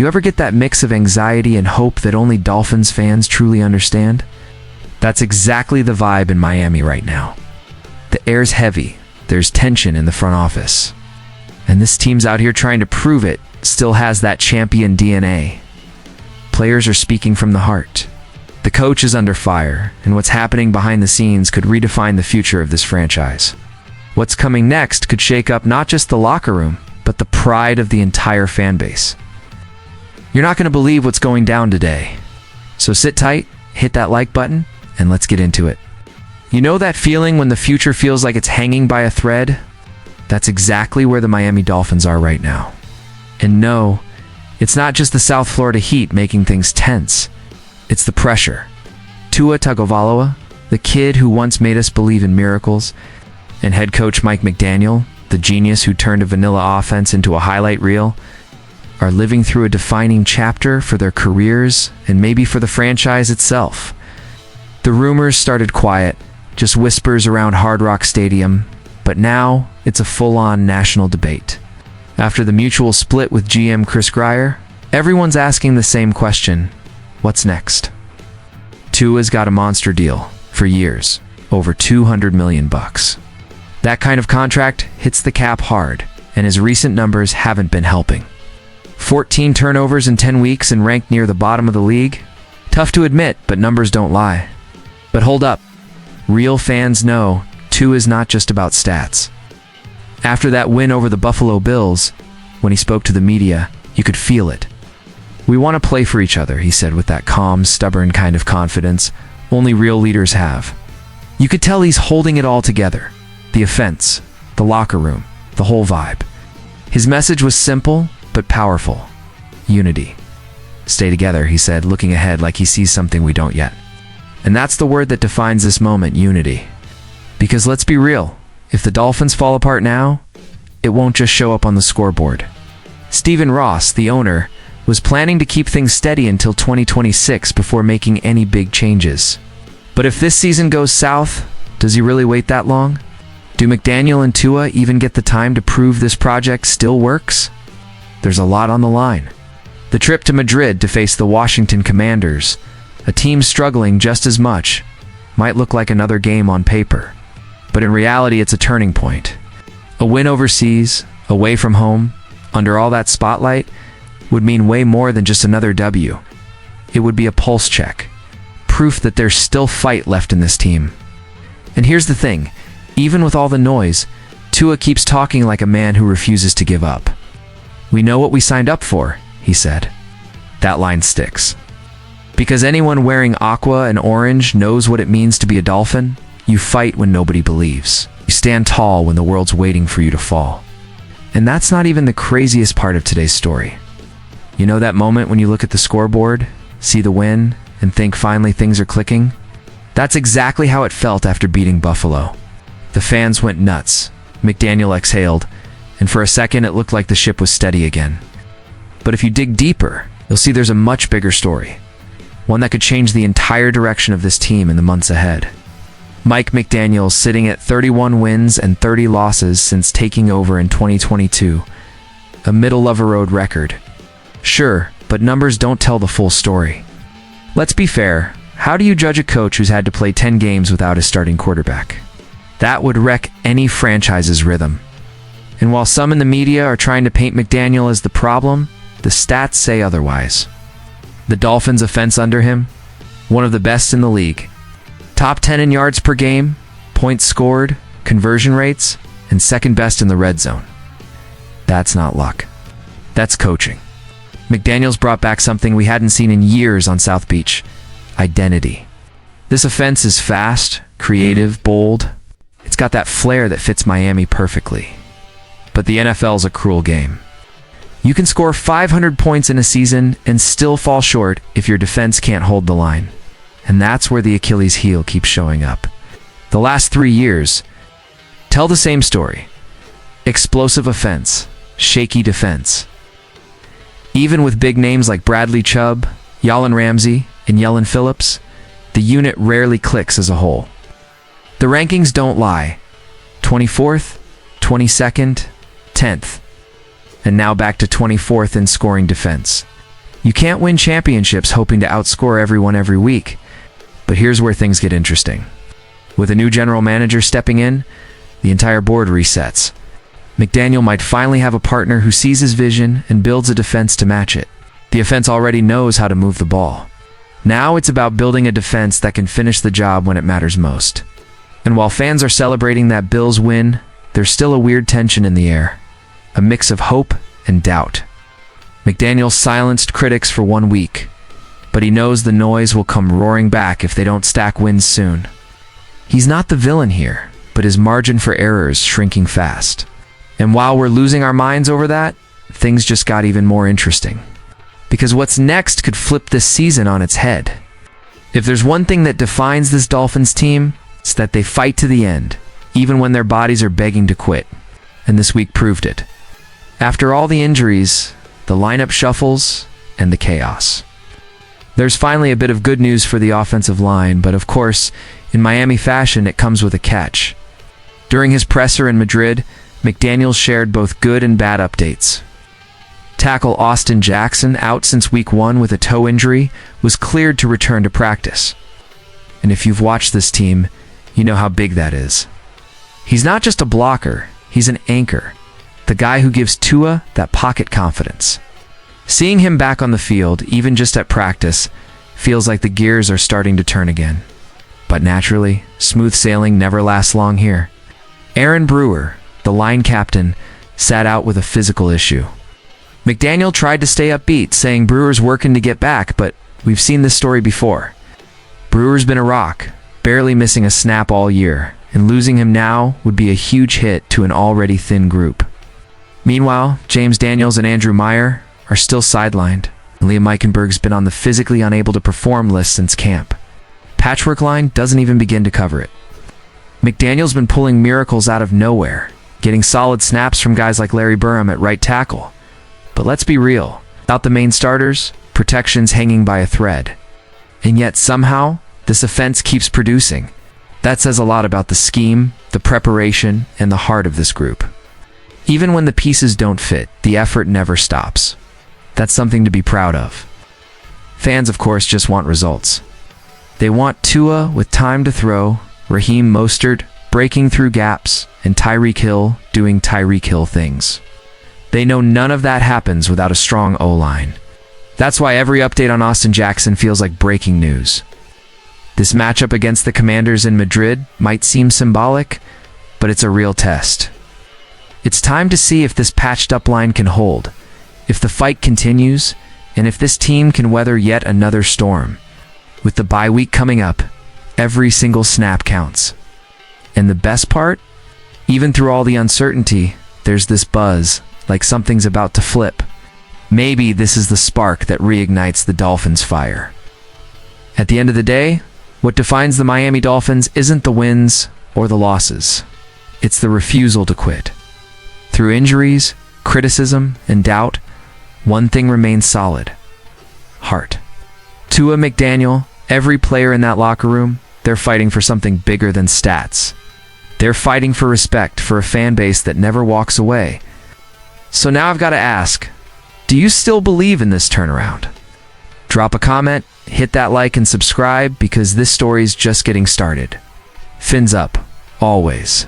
You ever get that mix of anxiety and hope that only Dolphins fans truly understand? That's exactly the vibe in Miami right now. The air's heavy, there's tension in the front office. And this team's out here trying to prove it still has that champion DNA. Players are speaking from the heart. The coach is under fire, and what's happening behind the scenes could redefine the future of this franchise. What's coming next could shake up not just the locker room, but the pride of the entire fan base. You're not going to believe what's going down today. So sit tight, hit that like button, and let's get into it. You know that feeling when the future feels like it's hanging by a thread? That's exactly where the Miami Dolphins are right now. And no, it's not just the South Florida heat making things tense. It's the pressure. Tua Tagovailoa, the kid who once made us believe in miracles, and head coach Mike McDaniel, the genius who turned a vanilla offense into a highlight reel, are living through a defining chapter for their careers and maybe for the franchise itself. The rumors started quiet, just whispers around Hard Rock Stadium, but now it's a full-on national debate. After the mutual split with GM Chris Grier, everyone's asking the same question: what's next? Tua's got a monster deal for years, over $200 million. That kind of contract hits the cap hard, and his recent numbers haven't been helping. 14 turnovers in 10 weeks and ranked near the bottom of the league? Tough to admit, but numbers don't lie. But hold up. Real fans know Tua is not just about stats. After that win over the Buffalo Bills, when he spoke to the media, you could feel it. "We want to play for each other," he said with that calm, stubborn kind of confidence only real leaders have. You could tell he's holding it all together. The offense, the locker room, the whole vibe. His message was simple, but powerful. Unity. "Stay together," he said, looking ahead like he sees something we don't yet. And that's the word that defines this moment, unity. Because let's be real, if the Dolphins fall apart now, it won't just show up on the scoreboard. Stephen Ross, the owner, was planning to keep things steady until 2026 before making any big changes. But if this season goes south, does he really wait that long? Do McDaniel and Tua even get the time to prove this project still works? There's a lot on the line. The trip to Madrid to face the Washington Commanders, a team struggling just as much, might look like another game on paper. But in reality, it's a turning point. A win overseas, away from home, under all that spotlight, would mean way more than just another W. It would be a pulse check. Proof that there's still fight left in this team. And here's the thing, even with all the noise, Tua keeps talking like a man who refuses to give up. "We know what we signed up for," he said. That line sticks. Because anyone wearing aqua and orange knows what it means to be a Dolphin. You fight when nobody believes. You stand tall when the world's waiting for you to fall. And that's not even the craziest part of today's story. You know that moment when you look at the scoreboard, see the win, and think finally things are clicking? That's exactly how it felt after beating Buffalo. The fans went nuts. McDaniel exhaled, and for a second it looked like the ship was steady again. But if you dig deeper, you'll see there's a much bigger story. One that could change the entire direction of this team in the months ahead. Mike McDaniel sitting at 31 wins and 30 losses since taking over in 2022. A middle-of-the-road record. Sure, but numbers don't tell the full story. Let's be fair, how do you judge a coach who's had to play 10 games without his starting quarterback? That would wreck any franchise's rhythm. And while some in the media are trying to paint McDaniel as the problem, the stats say otherwise. The Dolphins' offense under him? One of the best in the league. Top 10 in yards per game, points scored, conversion rates, and second best in the red zone. That's not luck. That's coaching. McDaniel's brought back something we hadn't seen in years on South Beach. Identity. This offense is fast, creative, bold. It's got that flair that fits Miami perfectly. But the NFL's a cruel game. You can score 500 points in a season and still fall short if your defense can't hold the line. And that's where the Achilles heel keeps showing up. The last 3 years tell the same story. Explosive offense, shaky defense. Even with big names like Bradley Chubb, Jalen Ramsey, and Yellen Phillips, the unit rarely clicks as a whole. The rankings don't lie. 24th, 22nd, 10th. And now back to 24th in scoring defense. You can't win championships hoping to outscore everyone every week. But here's where things get interesting. With a new general manager stepping in, the entire board resets. McDaniel might finally have a partner who sees his vision and builds a defense to match it. The offense already knows how to move the ball. Now it's about building a defense that can finish the job when it matters most. And while fans are celebrating that Bills win, there's still a weird tension in the air. A mix of hope and doubt. McDaniel silenced critics for 1 week, but he knows the noise will come roaring back if they don't stack wins soon. He's not the villain here, but his margin for error is shrinking fast. And while we're losing our minds over that, things just got even more interesting. Because what's next could flip this season on its head. If there's one thing that defines this Dolphins team, it's that they fight to the end, even when their bodies are begging to quit. And this week proved it. After all the injuries, the lineup shuffles, and the chaos. There's finally a bit of good news for the offensive line, but of course, in Miami fashion, it comes with a catch. During his presser in Madrid, McDaniel shared both good and bad updates. Tackle Austin Jackson, out since week 1 with a toe injury, was cleared to return to practice. And if you've watched this team, you know how big that is. He's not just a blocker, he's an anchor. The guy who gives Tua that pocket confidence. Seeing him back on the field, even just at practice, feels like the gears are starting to turn again. But naturally, smooth sailing never lasts long here. Aaron Brewer, the line captain, sat out with a physical issue. McDaniel tried to stay upbeat, saying Brewer's working to get back, but we've seen this story before. Brewer's been a rock, barely missing a snap all year, and losing him now would be a huge hit to an already thin group. Meanwhile, James Daniels and Andrew Meyer are still sidelined, and Liam Eichenberg's been on the physically unable to perform list since camp. Patchwork line doesn't even begin to cover it. McDaniel's been pulling miracles out of nowhere, getting solid snaps from guys like Larry Burham at right tackle. But let's be real, without the main starters, protection's hanging by a thread. And yet somehow, this offense keeps producing. That says a lot about the scheme, the preparation, and the heart of this group. Even when the pieces don't fit, the effort never stops. That's something to be proud of. Fans, of course, just want results. They want Tua with time to throw, Raheem Mostert breaking through gaps, and Tyreek Hill doing Tyreek Hill things. They know none of that happens without a strong O-line. That's why every update on Austin Jackson feels like breaking news. This matchup against the Commanders in Madrid might seem symbolic, but it's a real test. It's time to see if this patched-up line can hold, if the fight continues, and if this team can weather yet another storm. With the bye week coming up, every single snap counts. And the best part? Even through all the uncertainty, there's this buzz, like something's about to flip. Maybe this is the spark that reignites the Dolphins' fire. At the end of the day, what defines the Miami Dolphins isn't the wins or the losses. It's the refusal to quit. Through injuries, criticism, and doubt, one thing remains solid: heart. Tua, McDaniel, every player in that locker room, they're fighting for something bigger than stats. They're fighting for respect for a fan base that never walks away. So now I've got to ask, do you still believe in this turnaround? Drop a comment, hit that like, and subscribe, because this story's just getting started. Fins up, always.